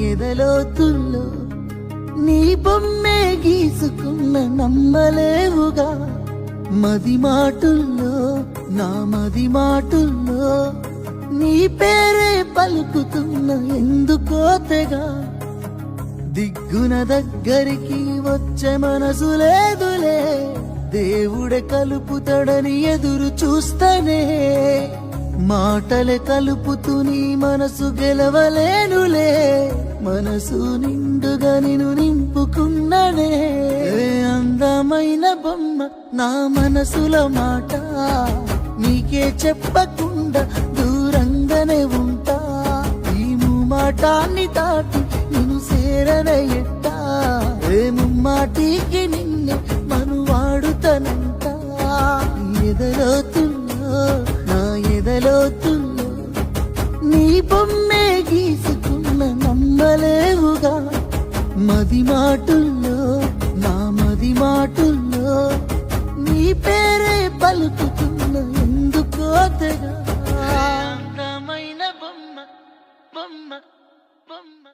ఎదలోతుల్లో నీ బొమ్మే గీసుకున్న నమ్మలేవుగా మది మాటుల్లో నా మది మాటుల్లో నీ పేరే పలుకుతున్న ఎందుకో తెగా దిగ్గున దగ్గరికి వచ్చే మనసు లేదులే దేవుడే కలుపుతాడని ఎదురు చూస్తనే మాటలే కలుపుతూ నీ మనసు గెలవలేనులే మనసు నిండుగా నిన్ను నింపుకున్ననే అందమైన బొమ్మ నా మనసులో మాట నీకే చెప్పకుండా దూరంగానే ఉంటా ఈ మాటాన్ని దాటి నిన్ను సేరనే ఎట్టా ముమ్మాటికి నిన్నే మనువాడుతనంట ఎదలోతుల్లో నా ఎదలోతుల్లో నీ బొమ్మే గీసుకున్న నమ్మలేవుగా మది మాటుల్లో నా మది మాటుల్లో నీ పేరే పలుకుతున్న ఎందుకో తెగా అందమైన బొమ్మ బొమ్మ బొమ్మ